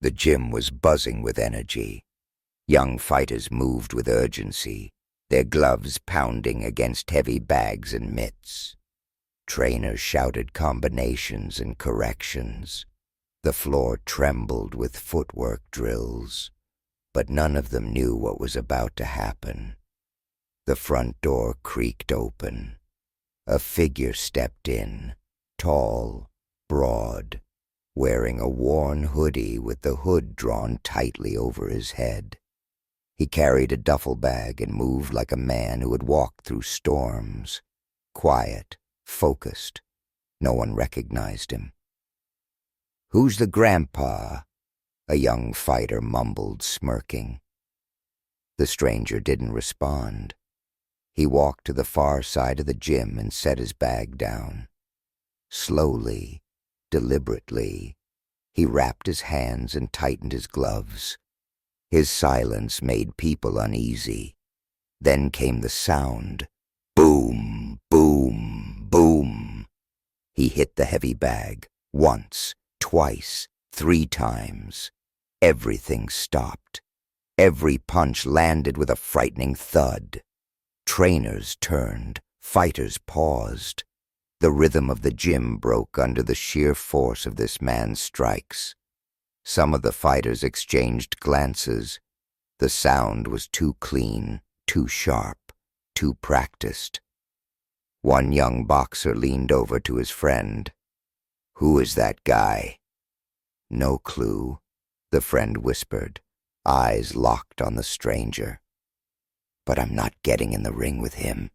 The gym was buzzing with energy. Young fighters moved with urgency, their gloves pounding against heavy bags and mitts. Trainers shouted combinations and corrections. The floor trembled with footwork drills, but none of them knew what was about to happen. The front door creaked open. A figure stepped in, tall, broad, wearing a worn hoodie with the hood drawn tightly over his head. He carried a duffel bag and moved like a man who had walked through storms, quiet, focused. No one recognized him. "Who's the grandpa?" a young fighter mumbled, smirking. The stranger didn't respond. He walked to the far side of the gym and set his bag down. Slowly, deliberately, he wrapped his hands and tightened his gloves. His silence made people uneasy. Then came the sound. Boom, boom, boom. He hit the heavy bag, once, twice, 3 times. Everything stopped. Every punch landed with a frightening thud. Trainers turned, fighters paused. The rhythm of the gym broke under the sheer force of this man's strikes. Some of the fighters exchanged glances. The sound was too clean, too sharp, too practiced. One young boxer leaned over to his friend. "Who is that guy?" "No clue," the friend whispered, eyes locked on the stranger. "But I'm not getting in the ring with him."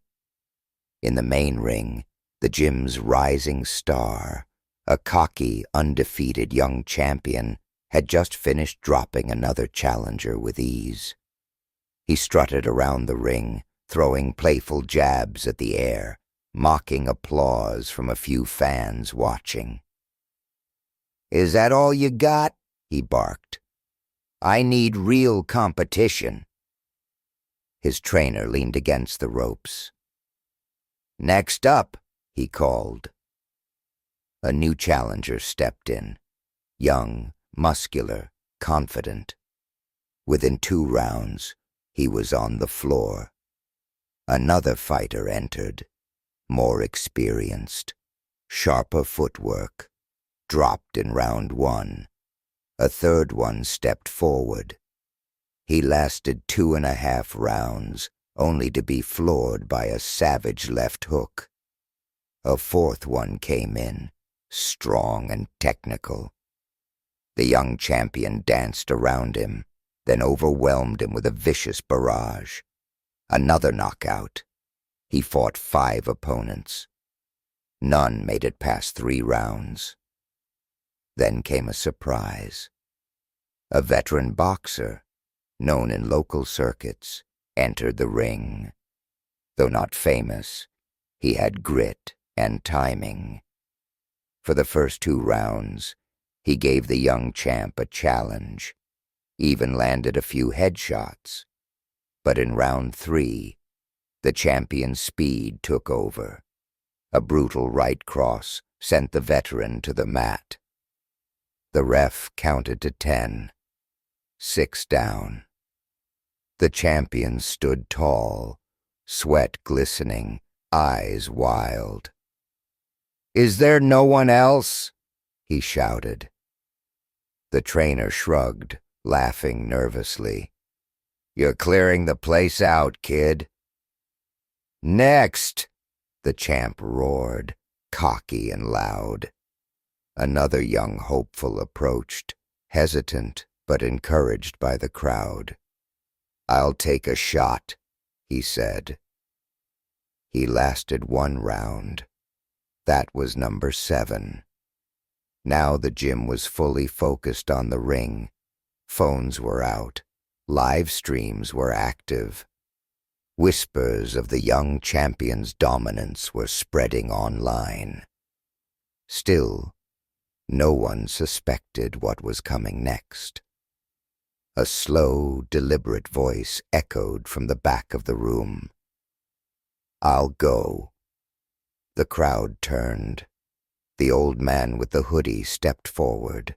In the main ring, the gym's rising star, a cocky, undefeated young champion, had just finished dropping another challenger with ease. He strutted around the ring, throwing playful jabs at the air, mocking applause from a few fans watching. "Is that all you got?" he barked. "I need real competition." His trainer leaned against the ropes. "Next up," he called. A new challenger stepped in, young, muscular, confident. Within 2 rounds, he was on the floor. Another fighter entered, more experienced, sharper footwork, dropped in round 1. A third one stepped forward. He lasted 2.5 rounds, only to be floored by a savage left hook. A fourth one came in, strong and technical. The young champion danced around him, then overwhelmed him with a vicious barrage. Another knockout. He fought 5 opponents. None made it past 3 rounds. Then came a surprise. A veteran boxer, known in local circuits, entered the ring. Though not famous, he had grit and timing. For the first 2 rounds, he gave the young champ a challenge, even landed a few headshots. But in round 3, the champion's speed took over. A brutal right cross sent the veteran to the mat. The ref counted to 10. 6 down. The champion stood tall, sweat glistening, eyes wild. "Is there no one else?" he shouted. The trainer shrugged, laughing nervously. "You're clearing the place out, kid." "Next!" the champ roared, cocky and loud. Another young hopeful approached, hesitant but encouraged by the crowd. "I'll take a shot," he said. He lasted 1 round. That was number 7. Now the gym was fully focused on the ring. Phones were out. Live streams were active. Whispers of the young champion's dominance were spreading online. Still, no one suspected what was coming next. A slow, deliberate voice echoed from the back of the room. "I'll go." The crowd turned. The old man with the hoodie stepped forward.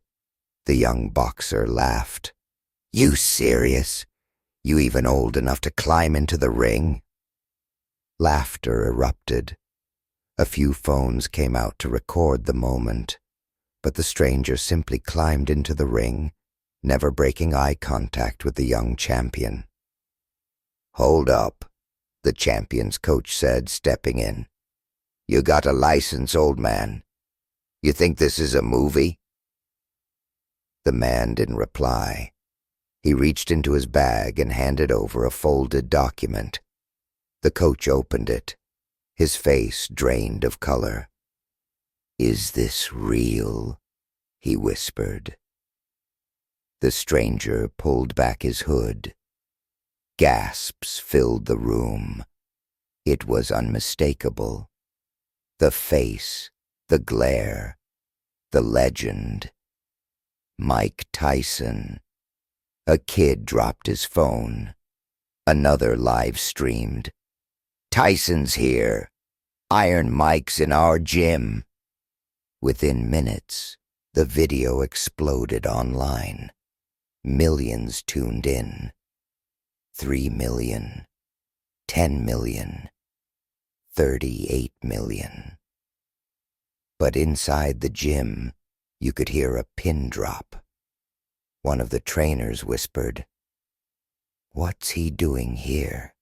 The young boxer laughed. "You serious? You even old enough to climb into the ring?" Laughter erupted. A few phones came out to record the moment, but the stranger simply climbed into the ring, never breaking eye contact with the young champion. "Hold up," the champion's coach said, stepping in. "You got a license, old man? You think this is a movie?" The man didn't reply. He reached into his bag and handed over a folded document. The coach opened it, his face drained of color. "Is this real?" he whispered. The stranger pulled back his hood. Gasps filled the room. It was unmistakable. The face, the glare, the legend. Mike Tyson. A kid dropped his phone. Another live streamed. "Tyson's here. Iron Mike's in our gym." Within minutes, the video exploded online. Millions tuned in. 3 million, 10 million, 38 million. But inside the gym, you could hear a pin drop. One of the trainers whispered, "What's he doing here?"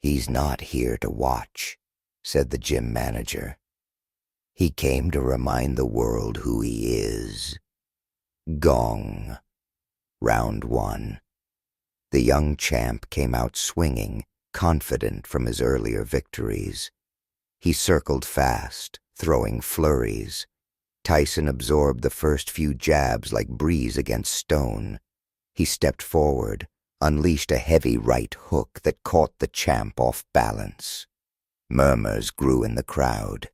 "He's not here to watch," said the gym manager. "He came to remind the world who he is." Gong. Round 1. The young champ came out swinging, confident from his earlier victories. He circled fast, throwing flurries. Tyson absorbed the first few jabs like breeze against stone. He stepped forward, unleashed a heavy right hook that caught the champ off balance. Murmurs grew in the crowd.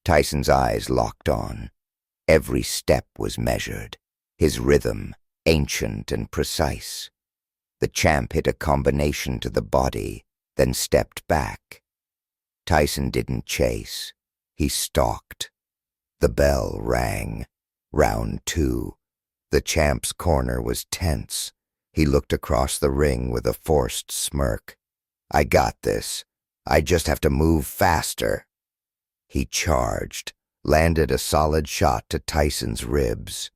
Tyson's eyes locked on. Every step was measured, his rhythm ancient and precise. The champ hit a combination to the body, then stepped back. Tyson didn't chase. He stalked. The bell rang. Round 2. The champ's corner was tense. He looked across the ring with a forced smirk. "I got this. I just have to move faster." He charged, landed a solid shot to Tyson's ribs.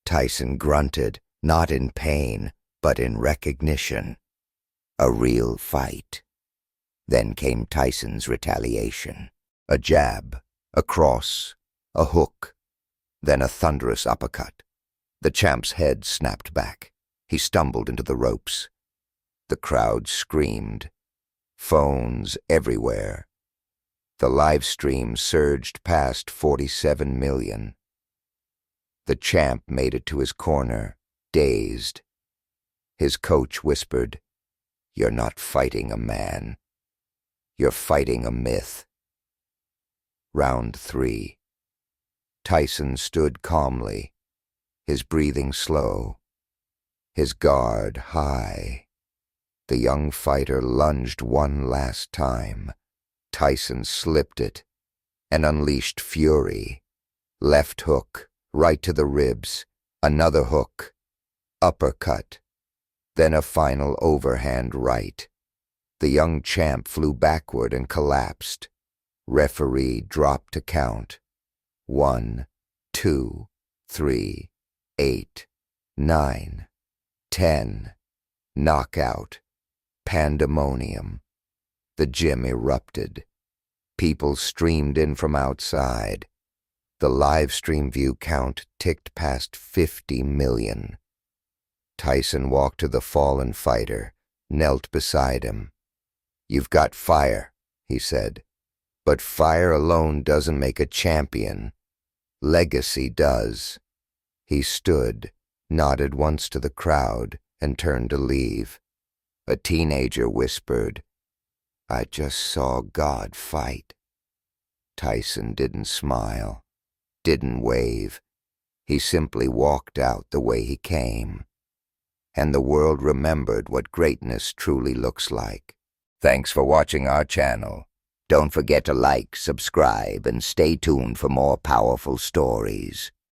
Tyson grunted, not in pain, but in recognition. A real fight. Then came Tyson's retaliation. A jab, a cross, a hook, then a thunderous uppercut. The champ's head snapped back. He stumbled into the ropes. The crowd screamed. Phones everywhere. The live stream surged past 47 million. The champ made it to his corner, dazed. His coach whispered, "You're not fighting a man. You're fighting a myth." Round 3. Tyson stood calmly, his breathing slow, his guard high. The young fighter lunged one last time. Tyson slipped it and unleashed fury. Left hook, right to the ribs, another hook, uppercut, then a final overhand right. The young champ flew backward and collapsed. Referee dropped to count. 1, 2, 3, 8, 9, 10. Knockout. Pandemonium. The gym erupted. People streamed in from outside. The live stream view count ticked past 50 million. Tyson walked to the fallen fighter, knelt beside him. "You've got fire," he said. "But fire alone doesn't make a champion. Legacy does." He stood, nodded once to the crowd, and turned to leave. A teenager whispered, "I just saw God fight." Tyson didn't smile, didn't wave. He simply walked out the way he came. And the world remembered what greatness truly looks like. Thanks for watching our channel. Don't forget to like, subscribe, and stay tuned for more powerful stories.